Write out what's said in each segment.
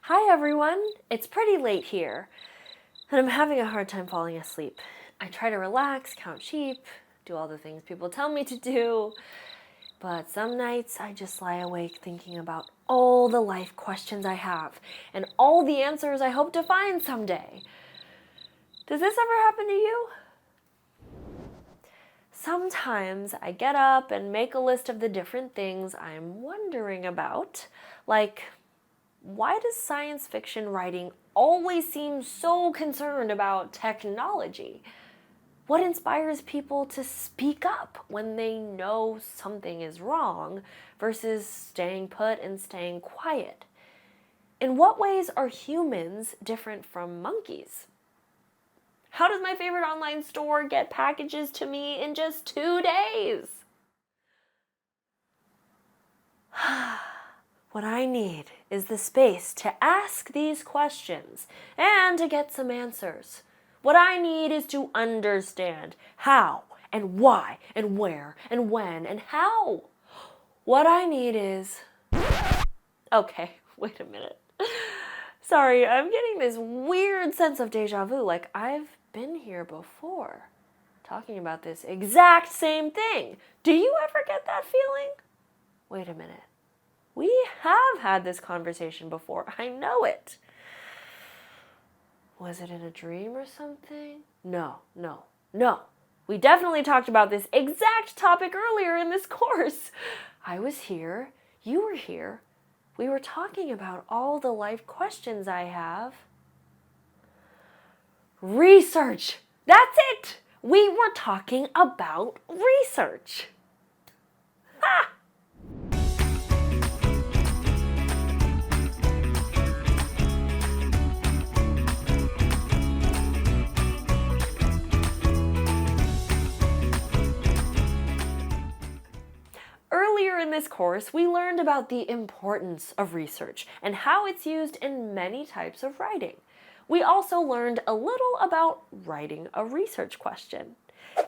Hi everyone! It's pretty late here, and I'm having a hard time falling asleep. I try to relax, count sheep, do all the things people tell me to do, but some nights I just lie awake thinking about all the life questions I have and all the answers I hope to find someday. Does this ever happen to you? Sometimes I get up and make a list of the different things I'm wondering about, like why does science fiction writing always seem so concerned about technology? What inspires people to speak up when they know something is wrong versus staying put and staying quiet? In what ways are humans different from monkeys? How does my favorite online store get packages to me in just 2 days? What I need is the space to ask these questions and to get some answers. What I need is to understand how and why and where and when and how. What I need is... Okay, wait a minute. Sorry, I'm getting this weird sense of deja vu, like I've been here before, talking about this exact same thing. Do you ever get that feeling? Wait a minute. We have had this conversation before. I know it. Was it in a dream or something? No. We definitely talked about this exact topic earlier in this course. I was here. You were here. We were talking about all the life questions I have. Research. That's it. We were talking about research. Ha! Earlier in this course, we learned about the importance of research and how it's used in many types of writing. We also learned a little about writing a research question.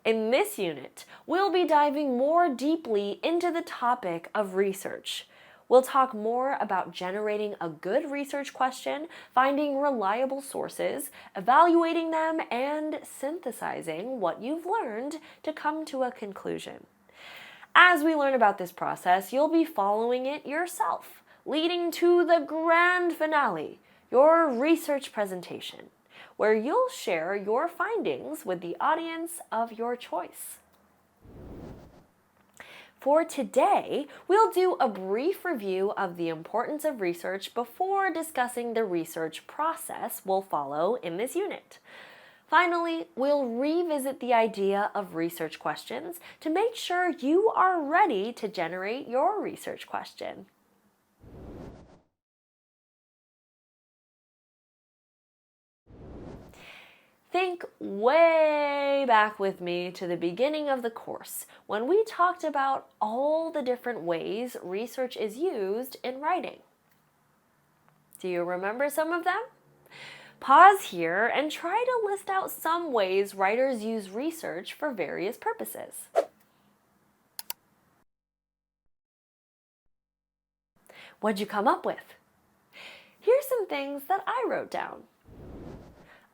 In this unit, we'll be diving more deeply into the topic of research. We'll talk more about generating a good research question, finding reliable sources, evaluating them, and synthesizing what you've learned to come to a conclusion. As we learn about this process, you'll be following it yourself, leading to the grand finale, your research presentation, where you'll share your findings with the audience of your choice. For today, we'll do a brief review of the importance of research before discussing the research process we'll follow in this unit. Finally, we'll revisit the idea of research questions to make sure you are ready to generate your research question. Think way back with me to the beginning of the course when we talked about all the different ways research is used in writing. Do you remember some of them? Pause here and try to list out some ways writers use research for various purposes. What'd you come up with? Here's some things that I wrote down.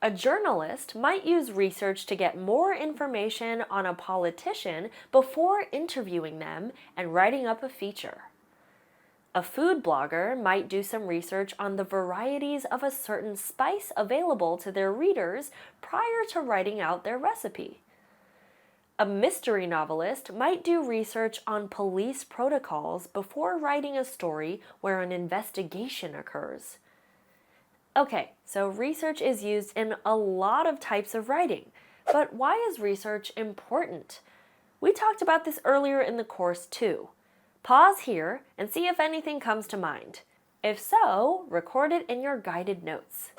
A journalist might use research to get more information on a politician before interviewing them and writing up a feature. A food blogger might do some research on the varieties of a certain spice available to their readers prior to writing out their recipe. A mystery novelist might do research on police protocols before writing a story where an investigation occurs. Okay, so research is used in a lot of types of writing, but why is research important? We talked about this earlier in the course too. Pause here and see if anything comes to mind. If so, record it in your guided notes.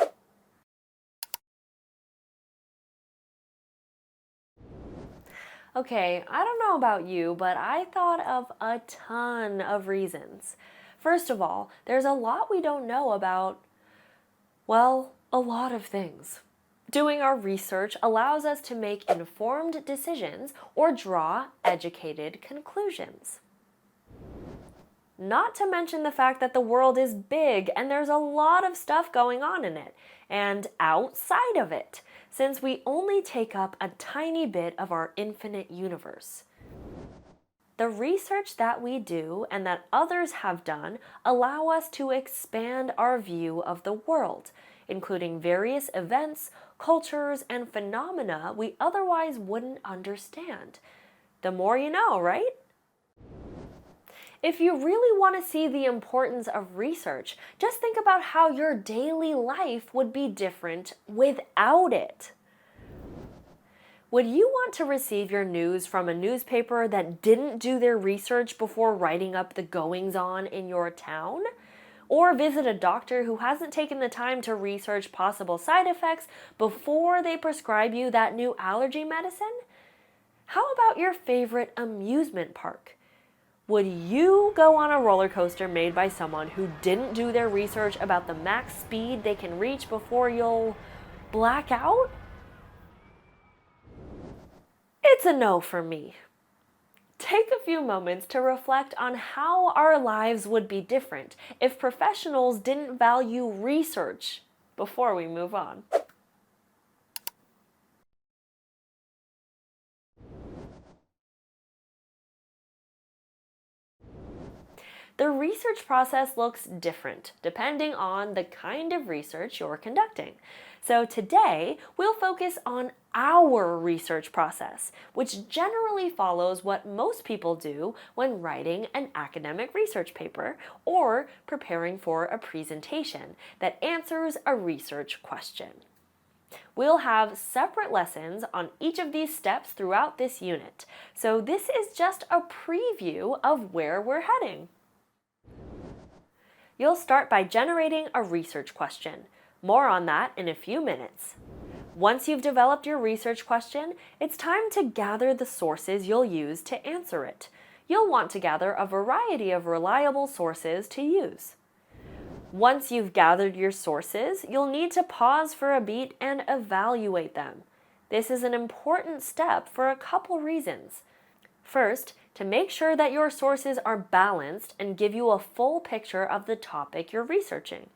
Okay, I don't know about you, but I thought of a ton of reasons. First of all, there's a lot we don't know about, well, a lot of things. Doing our research allows us to make informed decisions or draw educated conclusions. Not to mention the fact that the world is big and there's a lot of stuff going on in it and outside of it, since we only take up a tiny bit of our infinite universe. The research that we do and that others have done allow us to expand our view of the world, including various events, cultures, and phenomena we otherwise wouldn't understand. The more you know, right? If you really want to see the importance of research, just think about how your daily life would be different without it. Would you want to receive your news from a newspaper that didn't do their research before writing up the goings-on in your town? Or visit a doctor who hasn't taken the time to research possible side effects before they prescribe you that new allergy medicine? How about your favorite amusement park? Would you go on a roller coaster made by someone who didn't do their research about the max speed they can reach before you'll black out? It's a no for me. Take a few moments to reflect on how our lives would be different if professionals didn't value research before we move on. The research process looks different depending on the kind of research you're conducting. So today, we'll focus on our research process, which generally follows what most people do when writing an academic research paper or preparing for a presentation that answers a research question. We'll have separate lessons on each of these steps throughout this unit, so this is just a preview of where we're heading. You'll start by generating a research question. More on that in a few minutes. Once you've developed your research question, it's time to gather the sources you'll use to answer it. You'll want to gather a variety of reliable sources to use. Once you've gathered your sources, you'll need to pause for a beat and evaluate them. This is an important step for a couple reasons. First, to make sure that your sources are balanced and give you a full picture of the topic you're researching.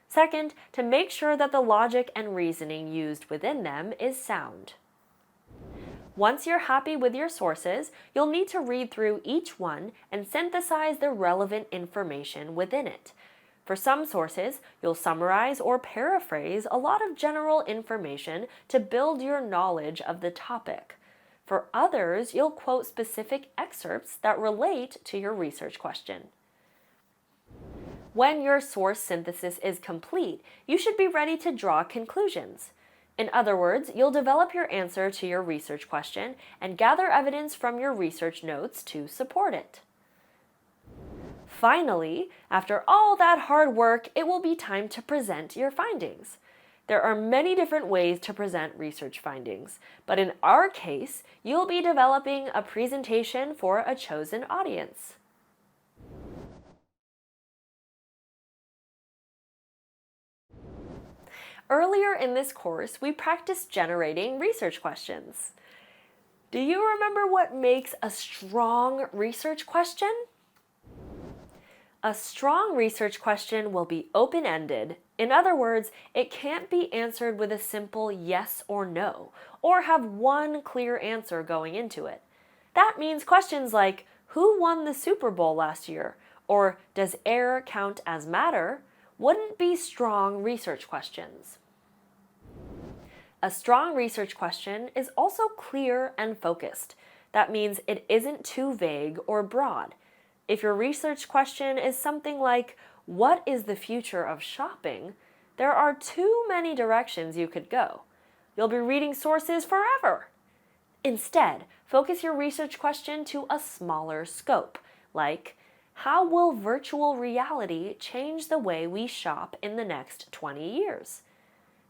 Second, to make sure that the logic and reasoning used within them is sound. Once you're happy with your sources, you'll need to read through each one and synthesize the relevant information within it. For some sources, you'll summarize or paraphrase a lot of general information to build your knowledge of the topic. For others, you'll quote specific excerpts that relate to your research question. When your source synthesis is complete, you should be ready to draw conclusions. In other words, you'll develop your answer to your research question and gather evidence from your research notes to support it. Finally, after all that hard work, it will be time to present your findings. There are many different ways to present research findings, but in our case, you'll be developing a presentation for a chosen audience. Earlier in this course, we practiced generating research questions. Do you remember what makes a strong research question? A strong research question will be open-ended. In other words, it can't be answered with a simple yes or no, or have one clear answer going into it. That means questions like, who won the Super Bowl last year? Or does air count as matter? Wouldn't be strong research questions. A strong research question is also clear and focused. That means it isn't too vague or broad. If your research question is something like, what is the future of shopping? There are too many directions you could go. You'll be reading sources forever. Instead, focus your research question to a smaller scope, like, how will virtual reality change the way we shop in the next 20 years?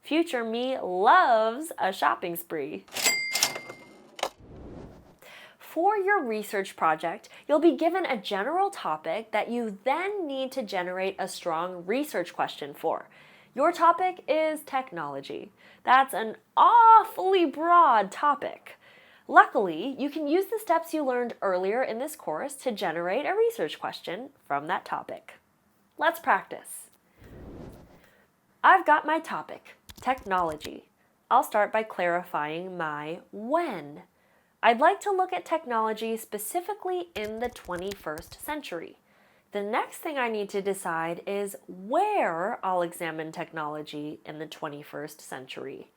Future me loves a shopping spree. For your research project, you'll be given a general topic that you then need to generate a strong research question for. Your topic is technology. That's an awfully broad topic. Luckily, you can use the steps you learned earlier in this course to generate a research question from that topic. Let's practice. I've got my topic, technology. I'll start by clarifying my when. I'd like to look at technology specifically in the 21st century. The next thing I need to decide is where I'll examine technology in the 21st century.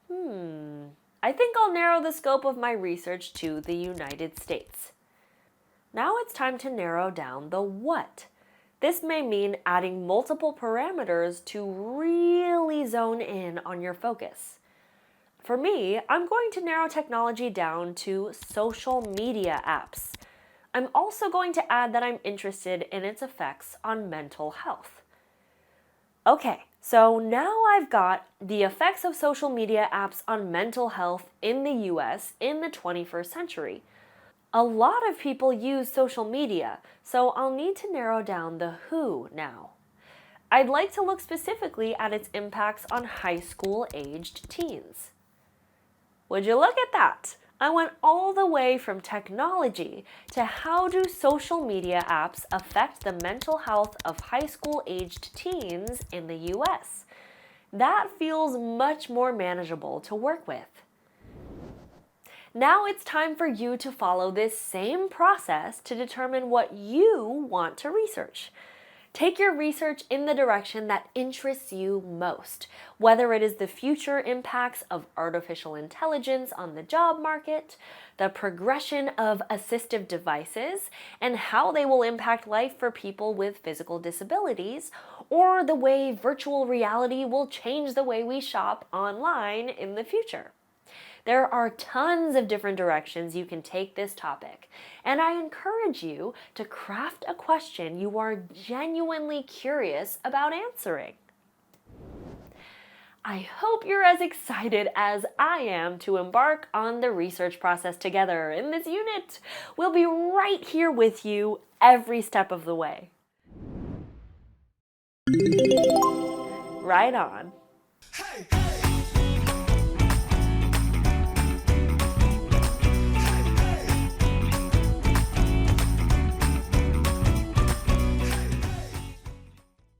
I think I'll narrow the scope of my research to the United States. Now it's time to narrow down the what. This may mean adding multiple parameters to really zone in on your focus. For me, I'm going to narrow technology down to social media apps. I'm also going to add that I'm interested in its effects on mental health. Okay, so now I've got the effects of social media apps on mental health in the US in the 21st century. A lot of people use social media, so I'll need to narrow down the who now. I'd like to look specifically at its impacts on high school-aged teens. Would you look at that? I went all the way from technology to how do social media apps affect the mental health of high school-aged teens in the US. That feels much more manageable to work with. Now it's time for you to follow this same process to determine what you want to research. Take your research in the direction that interests you most, whether it is the future impacts of artificial intelligence on the job market, the progression of assistive devices, and how they will impact life for people with physical disabilities, or the way virtual reality will change the way we shop online in the future. There are tons of different directions you can take this topic, and I encourage you to craft a question you are genuinely curious about answering. I hope you're as excited as I am to embark on the research process together in this unit. We'll be right here with you every step of the way. Right on.